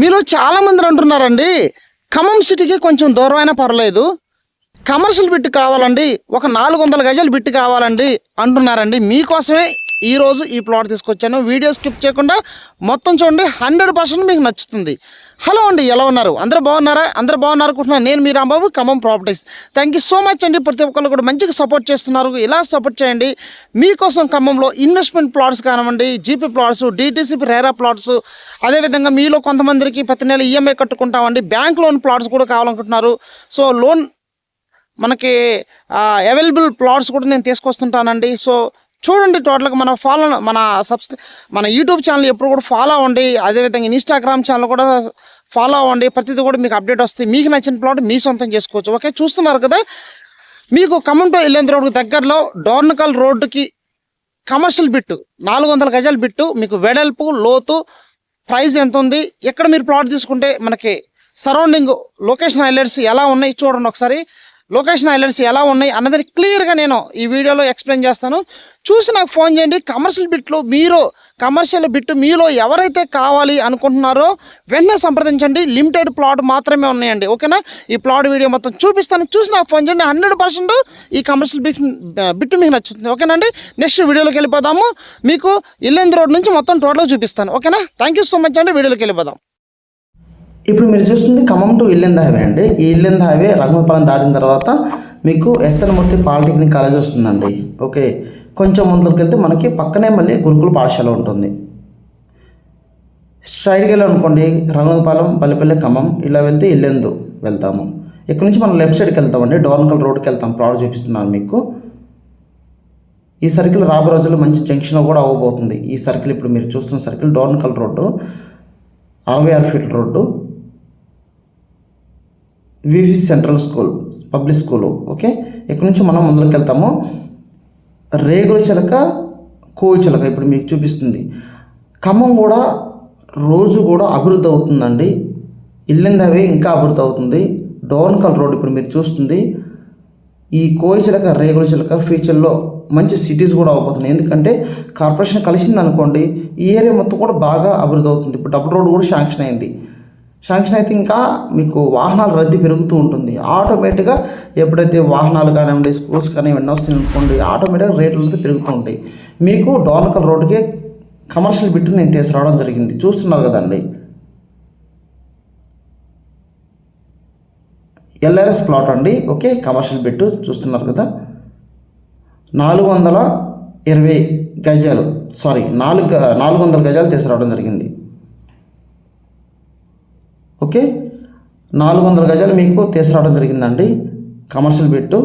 మీరు చాలామంది అంటున్నారండి, ఖమ్మం సిటీకి కొంచెం దూరమైనా పర్లేదు, కమర్షియల్ బిట్ కావాలండి, ఒక 400 గజాల బిట్ కావాలండి అంటున్నారండి. మీకోసమే ఈరోజు ఈ ప్లాట్ తీసుకొచ్చాను. వీడియో స్కిప్ చేయకుండా మొత్తం చూడండి, 100% మీకు నచ్చుతుంది. హలో అండి, ఎలా ఉన్నారు? అందరూ బాగున్నారా? అందరూ బాగున్నారు అనుకుంటున్నాను. నేను మీ Rambabu, Khammam properties. Thank you so much అండి. ప్రతి ఒక్కరు కూడా మంచిగా సపోర్ట్ చేస్తున్నారు. ఇలా సపోర్ట్ చేయండి. మీకోసం ఖమ్మంలో ఇన్వెస్ట్మెంట్ ప్లాట్స్ కానివ్వండి, GP plots, DTCP RERA plots, అదేవిధంగా మీలో కొంతమందికి ప్రతి నెల ఈఎంఐ కట్టుకుంటామండి, బ్యాంక్ లోన్ ప్లాట్స్ కూడా కావాలనుకుంటున్నారు. సో లోన్ మనకి అవైలబుల్ ప్లాట్స్ కూడా నేను తీసుకొస్తుంటానండి. సో చూడండి, టోటల్గా మన యూట్యూబ్ ఛానల్ ఎప్పుడు కూడా ఫాలో అవ్వండి. అదేవిధంగా ఇన్స్టాగ్రామ్ ఛానల్ కూడా ఫాలో అవ్వండి. ప్రతిదీ కూడా మీకు అప్డేట్ వస్తుంది. మీకు నచ్చిన ప్లాట్ మీ సొంతం చేసుకోవచ్చు. ఓకే, చూస్తున్నారు కదా, మీకు ఖమ్మం టు ఇల్లందు రోడ్డుకి దగ్గరలో డోర్నకల్ రోడ్డుకి కమర్షియల్ బిట్టు 400 గజాల బిట్టు, మీకు వెడల్పు లోతు ప్రైస్ ఎంత ఉంది, ఎక్కడ మీరు ప్లాట్ తీసుకుంటే మనకి సరౌండింగ్ లొకేషన్ హైలైట్స్ ఎలా ఉన్నాయి చూడండి. ఒకసారి లొకేషన్ హైలైట్స్ ఎలా ఉన్నాయి అన్నది క్లియర్గా నేను ఈ వీడియోలో ఎక్స్ప్లెయిన్ చేస్తాను. చూసి నాకు ఫోన్ చేయండి. కమర్షియల్ బిట్టు మీలో ఎవరైతే కావాలి అనుకుంటున్నారో వెంటనే సంప్రదించండి. లిమిటెడ్ ప్లాట్ మాత్రమే ఉన్నాయండి. ఓకేనా, ఈ ప్లాట్ వీడియో మొత్తం చూపిస్తాను. చూసి నాకు ఫోన్ చేయండి. 100% ఈ కమర్షియల్ బిట్టు మీకు నచ్చుతుంది. ఓకేనండి, నెక్స్ట్ వీడియోలోకి వెళ్ళిపోదాము. మీకు ఇల్లందు రోడ్ నుంచి మొత్తం టోటల్గా చూపిస్తాను. ఓకేనా, థ్యాంక్ యూ సో మచ్ అండి. వీడియోలోకి వెళ్ళిపోదాం. ఇప్పుడు మీరు చూస్తుంది ఖమ్మం టు ఇల్లందు హైవే అండి. ఈ ఇల్లందు హైవే రంగపాలెం దాటిన తర్వాత మీకు ఎస్ఎన్ మూర్తి పాలిటెక్నిక్ కాలేజ్ వస్తుందండి. ఓకే, కొంచెం ముందుకు వెళ్తే మనకి పక్కనే మళ్ళీ గురుకుల పాఠశాల ఉంటుంది. స్ట్రైట్గా వెళ్ళాలనుకోండి, రంగపాలెం, పల్లెపల్లి, ఖమ్మం ఇలా వెళ్తే ఇల్లందు వెళ్తాము. ఇక్కడ నుంచి మనం లెఫ్ట్ సైడ్కి వెళ్తామండి, డోర్నకల్ రోడ్కి వెళ్తాం. ప్లాట్ చూపిస్తున్నాను మీకు. ఈ సర్కిల్ రాబోయే రోజుల్లో మంచి జంక్షన్ కూడా అవ్వబోతుంది. ఈ సర్కిల్ ఇప్పుడు మీరు చూస్తున్న సర్కిల్ డోర్నకల్ రోడ్డు, 66 ఫీట్ల road, VV central school, public school. Okay, ఇక్కడ నుంచి మనం ముందుకు వెళ్తాము. రేగుల చిలక, కోవి చిలక ఇప్పుడు మీకు చూపిస్తుంది. ఖమ్మం కూడా రోజు కూడా అభివృద్ధి అవుతుందండి. ఇల్లందు హైవే ఇంకా అభివృద్ధి అవుతుంది. డోర్నకల్ రోడ్ ఇప్పుడు మీరు చూస్తుంది. ఈ కోవి చిలక, రేగుల చిలక ఫ్యూచర్లో మంచి సిటీస్ కూడా అవబోతున్నాయి. ఎందుకంటే కార్పొరేషన్ కలిసింది అనుకోండి, ఈ ఏరియా మొత్తం కూడా బాగా అభివృద్ధి అవుతుంది. ఇప్పుడు డబుల్ రోడ్ కూడా శాంక్షన్ అయింది. శాంక్షన్ అయితే ఇంకా మీకు వాహనాల రద్దీ పెరుగుతూ ఉంటుంది. ఆటోమేటిక్గా ఎప్పుడైతే వాహనాలు కానివ్వండి, స్కూల్స్ కానీ ఇవన్నీ వస్తాయి అనుకోండి, ఆటోమేటిక్గా రేట్లు అయితే పెరుగుతూ ఉంటాయి. మీకు డోర్నకల్ రోడ్డుకే కమర్షియల్ బిట్టు నేను తీసుకురావడం జరిగింది. చూస్తున్నారు కదండి, ఎల్ఆర్ఎస్ ప్లాట్ అండి. ఓకే, కమర్షియల్ బిట్టు చూస్తున్నారు కదా, 420 గజాలు, 400 గజాలు తీసుకురావడం జరిగింది. ఓకే, 400 గజాలు మీకు తీసుకురావడం జరిగిందండి. కమర్షియల్ బిట్టు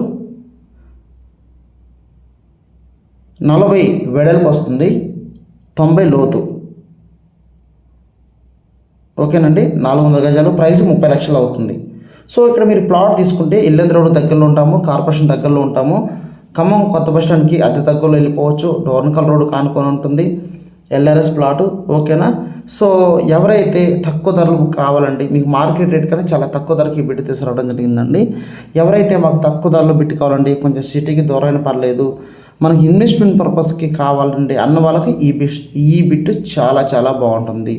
40 వెడల్పు వస్తుంది, 90 లోతు. ఓకేనండి, 400 గజాలు, ప్రైస్ 30 లక్షలు అవుతుంది. సో ఇక్కడ మీరు ప్లాట్ తీసుకుంటే ఇల్లందు రోడ్ దగ్గరలో ఉంటాము, కార్పొరేషన్ దగ్గరలో ఉంటాము. ఖమ్మం కొత్త బస్ స్టాండ్కి అతి దగ్గరలో వెళ్ళిపోవచ్చు. డోర్నకల్ రోడ్ కానుకొని ఉంటుంది ఎల్ఆర్ఎస్ ప్లాటు. ఓకేనా, సో ఎవరైతే తక్కువ ధరలు కావాలండి, మీకు మార్కెట్ రేట్ కానీ చాలా తక్కువ ధరకి బిట్టు తీసుకురావడం జరిగిందండి. ఎవరైతే మాకు తక్కువ ధరలో బిట్టు కావాలండి, కొంచెం సిటీకి దూరమైన పర్లేదు, మనకి ఇన్వెస్ట్మెంట్ పర్పస్కి కావాలండి అన్న వాళ్ళకి ఈ బిట్టు చాలా చాలా బాగుంటుంది.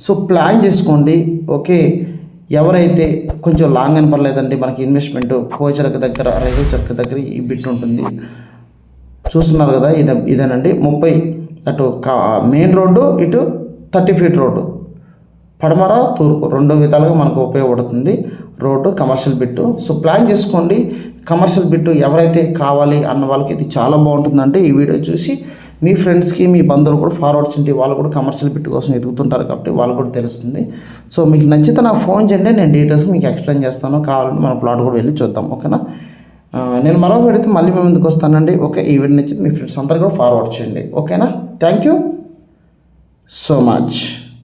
సో ప్లాన్ చేసుకోండి. ఓకే, ఎవరైతే కొంచెం లాంగ్ అని పర్లేదండి, మనకి ఇన్వెస్ట్మెంట్ కోచర్కి దగ్గర, రైల్వే చర్క్ దగ్గర ఈ బిట్ ఉంటుంది. చూస్తున్నారు కదా, ఇదేనండి 30, అటు మెయిన్ రోడ్డు, ఇటు 30 ఫీట్ రోడ్డు, పడమర తూర్పు 2 విధాలుగా మనకు ఉపయోగపడుతుంది road, commercial bit. So plan చేసుకోండి. కమర్షియల్ బిట్టు ఎవరైతే కావాలి అన్న వాళ్ళకి ఇది చాలా బాగుంటుందంటే ఈ వీడియో చూసి మీ ఫ్రెండ్స్కి, మీ బంధువులు కూడా ఫార్వర్డ్ చేయండి. వాళ్ళు కూడా కమర్షియల్ బిట్టు కోసం ఎదుగుతుంటారు కాబట్టి వాళ్ళు కూడా తెలుస్తుంది. సో మీకు నచ్చితే నాకు ఫోన్ చేయండి, నేను డీటెయిల్స్ మీకు ఎక్స్ప్లెయిన్ చేస్తాను. కావాలంటే మన ప్లాట్ కూడా వెళ్ళి చూద్దాం. ఓకేనా, నేను మరో వీడియోతో మళ్ళీ మేము ముందుకు వస్తానండి. ఓకే, ఈ వీడియో నచ్చితే మీ ఫ్రెండ్స్ అందరూ కూడా ఫార్వర్డ్ చేయండి. ఓకేనా, థ్యాంక్ యూ సో మచ్.